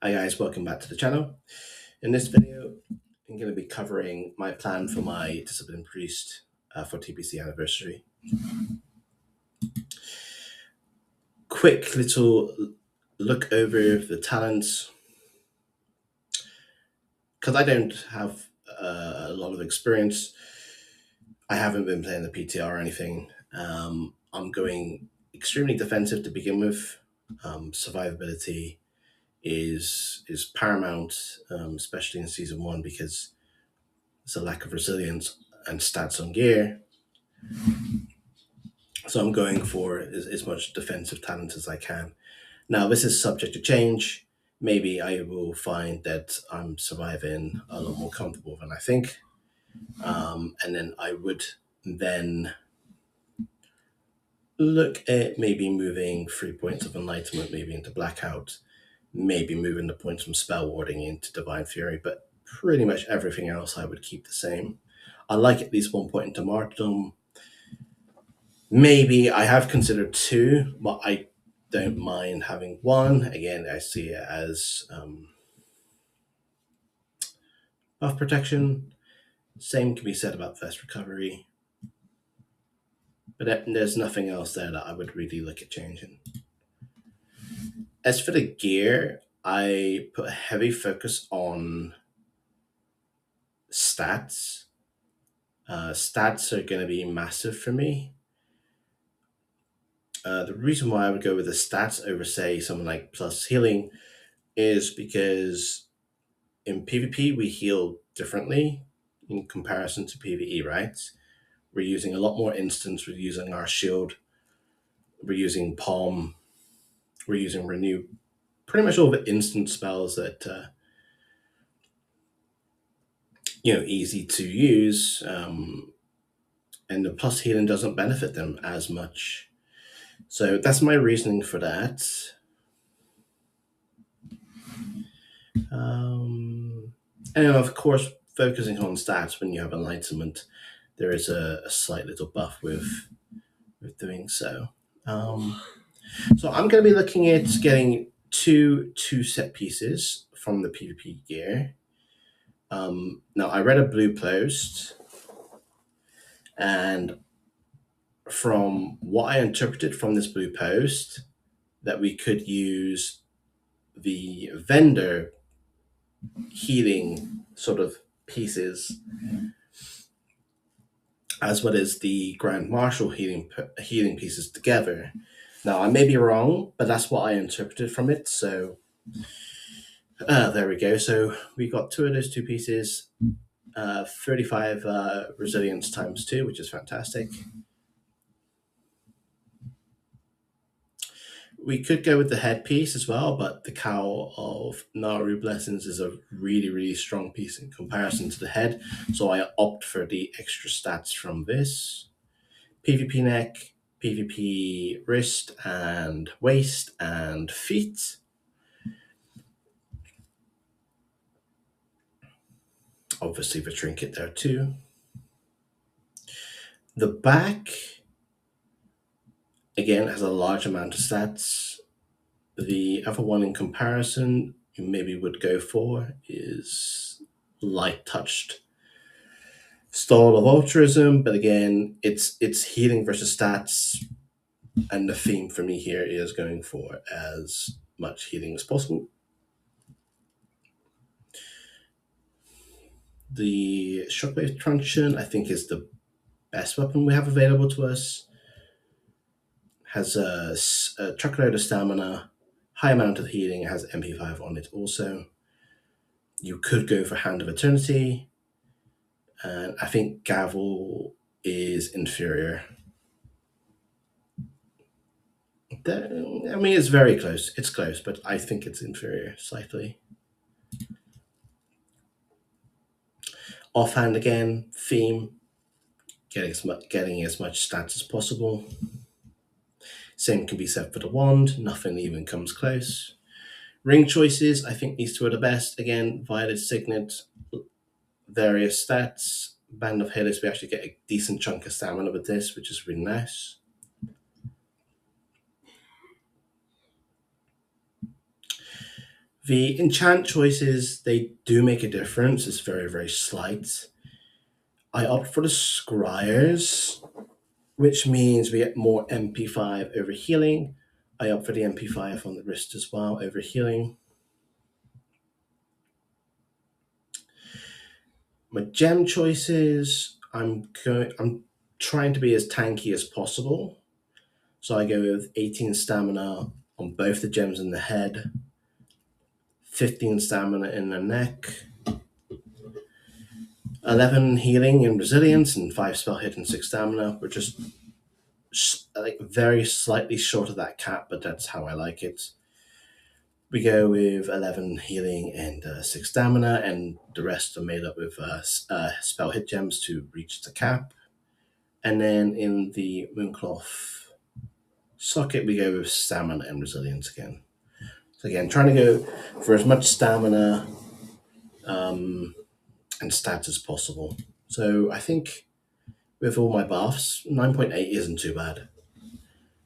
Hi guys, welcome back to the channel. In this video, I'm going to be covering my plan for my Discipline Priest for TBC anniversary. Quick little look over the talents. Because I don't have a lot of experience, I haven't been playing the PTR or anything. I'm going extremely defensive to begin with. Survivability is paramount, especially in season one, because there's a lack of resilience and stats on gear. So I'm going for as much defensive talent as I can. Now, this is subject to change. Maybe I will find that I'm surviving a lot more comfortable than I think. And then I would then look at maybe moving 3 points of enlightenment maybe into blackout, maybe moving the points from spell warding into divine fury, but pretty much everything else I would keep the same. I like at least 1 point into martyrdom. Maybe I have considered two, but I don't mind having one. Again, I see it as buff protection. Same can be said about first recovery. But there's nothing else there that I would really look at changing. As for the gear, I put a heavy focus on stats. Stats are going to be massive for me. The reason why I would go with the stats over, say, something like plus healing is because in PvP we heal differently in comparison to PvE, right? We're using a lot more instants, we're using our shield, we're using palm, we're using renew, pretty much all the instant spells that easy to use, and the plus healing doesn't benefit them as much. So that's my reasoning for that. And of course, focusing on stats when you have enlightenment, there is a slight little buff with doing so. So I'm going to be looking at getting two set pieces from the PvP gear. Now I read a blue post, and from what I interpreted from this blue post, that we could use the vendor healing sort of pieces as well as the Grand Marshal healing pieces together. Now I may be wrong, but that's what I interpreted from it. So there we go. So we got two of those two pieces, 35 resilience times two, which is fantastic. We could go with the headpiece as well, but the Cowl of Naru Blessings is a really, really strong piece in comparison to the head. So I opt for the extra stats from this. PvP neck, PvP wrist and waist and feet. Obviously the trinket there too. The back, again, has a large amount of stats. The other one in comparison you maybe would go for is light touched stall of altruism, but again, it's healing versus stats, and the theme for me here is going for as much healing as possible. The shockwave truncheon, I think, is the best weapon we have available to us. Has a truckload of stamina, high amount of healing. It has MP5 on it also. You could go for Hand of Eternity, and I think Gavel is inferior. I mean, it's very close. It's close, but I think it's inferior slightly. Offhand again, theme, getting as much stats as possible. Same can be said for the wand. Nothing even comes close. Ring choices, I think these two are the best. Again, Violet Signet, various stats. Band of Healers, we actually get a decent chunk of stamina with this, which is really nice. The enchant choices, they do make a difference. It's very, very slight. I opt for the Scryers, which means we get more MP5 over healing. I opt for the MP5 on the wrist as well over healing. My gem choices, I'm trying to be as tanky as possible. So I go with 18 stamina on both the gems in the head, 15 stamina in the neck, 11 healing and resilience, and 5 spell hit and 6 stamina. We're just like very slightly short of that cap, but that's how I like it. We go with 11 healing and 6 stamina, and the rest are made up with spell hit gems to reach the cap. And then in the Mooncloth socket, we go with stamina and resilience again. So again, trying to go for as much stamina and stats as possible. So I think with all my buffs, 9.8 isn't too bad.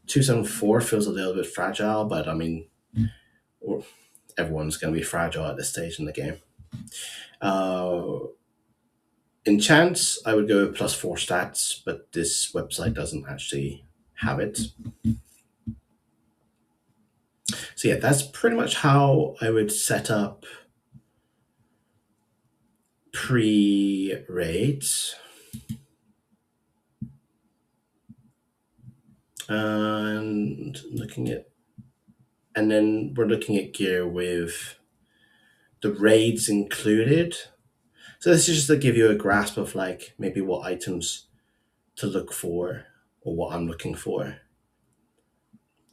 274 feels a little bit fragile, but I mean, everyone's going to be fragile at this stage in the game. In chance, I would go with +4 stats, but this website doesn't actually have it. So yeah, that's pretty much how I would set up pre-raids. And then we're looking at gear with the raids included. So this is just to give you a grasp of like maybe what items to look for or what I'm looking for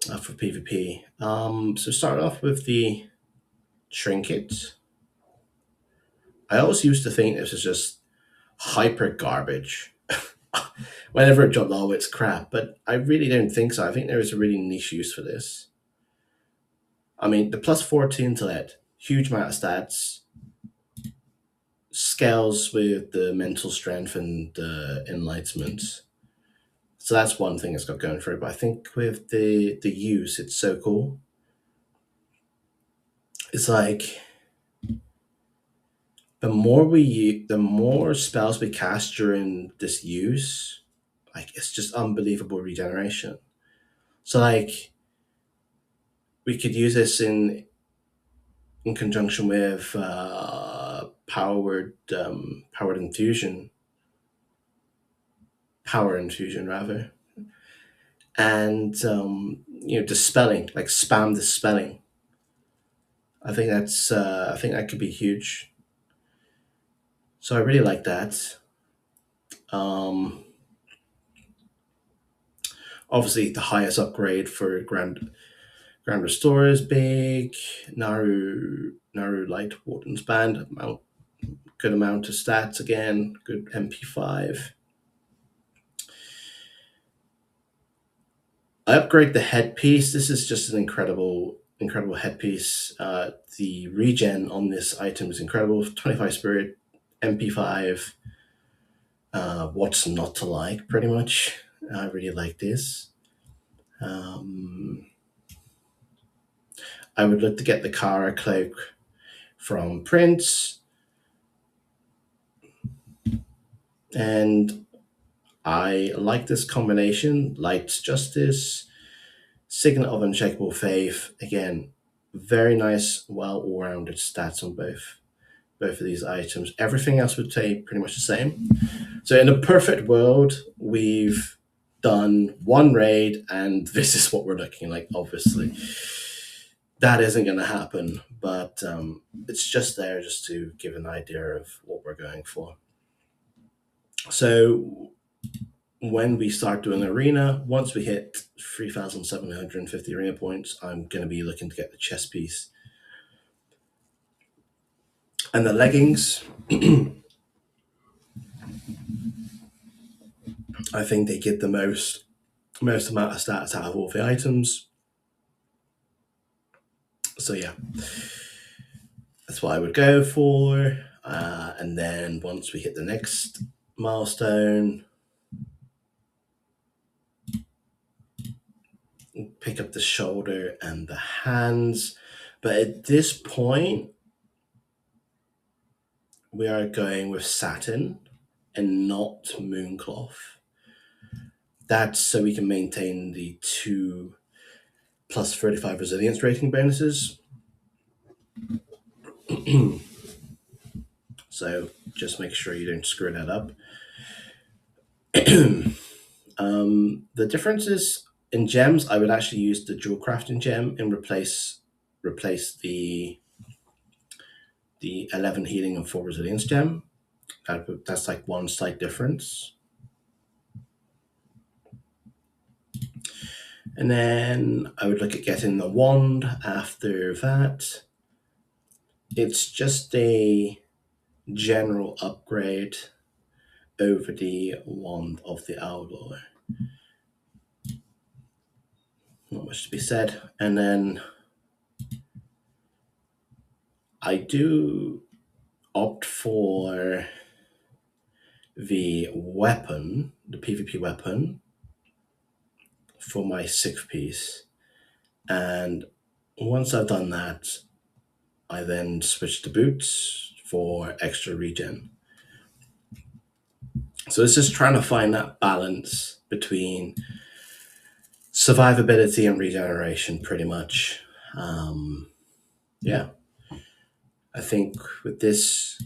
PvP. So start off with the trinket. I always used to think this was just hyper garbage. Whenever it dropped low, it's crap, but I really don't think so. I think there is a really niche use for this. I mean, the +14 intellect, huge amount of stats, scales with the mental strength and the enlightenment. So that's one thing it's got going for it. But I think with the use, it's so cool. It's like the more spells we cast during this use, like it's just unbelievable regeneration. So like we could use this in conjunction with power infusion rather, and dispelling, like spam dispelling. I think that could be huge. So I really like that. Um, Obviously, the highest upgrade for Grand Restore is big. Naru Light Warden's Band, good amount of stats again, good MP5. I upgrade the headpiece. This is just an incredible headpiece. The regen on this item is incredible. 25 spirit, MP5. What's not to like, pretty much. I really like this. I would look to get the Kara cloak from Prince. And I like this combination. Light's Justice, Signet of Unshakable Faith. Again, very nice, well all-rounded stats on both of these items. Everything else would stay pretty much the same. So in a perfect world, we've done one raid and this is what we're looking like, obviously. That isn't going to happen, but it's just there just to give an idea of what we're going for. So when we start doing arena, once we hit 3,750 arena points, I'm going to be looking to get the chest piece. And the leggings, I think they get the most amount of stats out of all the items. So yeah, that's what I would go for. And then once we hit the next milestone, pick up the shoulder and the hands. But at this point, we are going with Saturn and not Mooncloth. That's so we can maintain the 2 plus 35 resilience rating bonuses. So just make sure you don't screw that up. The difference is in gems, I would actually use the dual crafting gem and replace the 11 healing and 4 resilience gem. That's like one slight difference. And then I would look at getting the wand after that. It's just a general upgrade over the wand of the Outlaw. Not much to be said. And then I do opt for the weapon, the PvP weapon, for my 6th piece. And once I've done that, I then switch to boots for extra regen. So it's just trying to find that balance between survivability and regeneration, pretty much. Yeah, I think with this,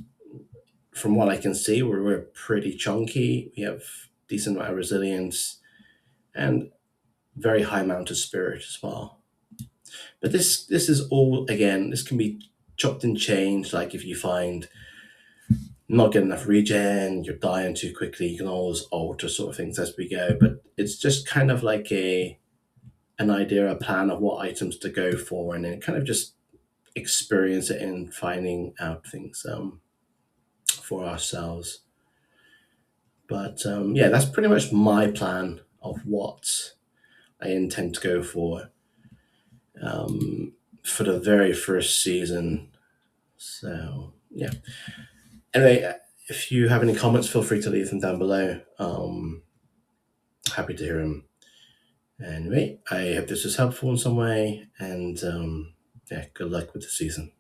from what I can see, we're pretty chunky. We have decent amount of resilience and very high amount of spirit as well. But this is all, again, this can be chopped and changed. Like if you find not getting enough regen, you're dying too quickly, you can always alter sort of things as we go. But it's just kind of like an idea, a plan of what items to go for, and then kind of just experience it in finding out things for ourselves. But yeah, that's pretty much my plan of what I intend to go for the very first season. So yeah. Anyway, if you have any comments, feel free to leave them down below. Happy to hear them. Anyway, I hope this was helpful in some way, and yeah, good luck with the season.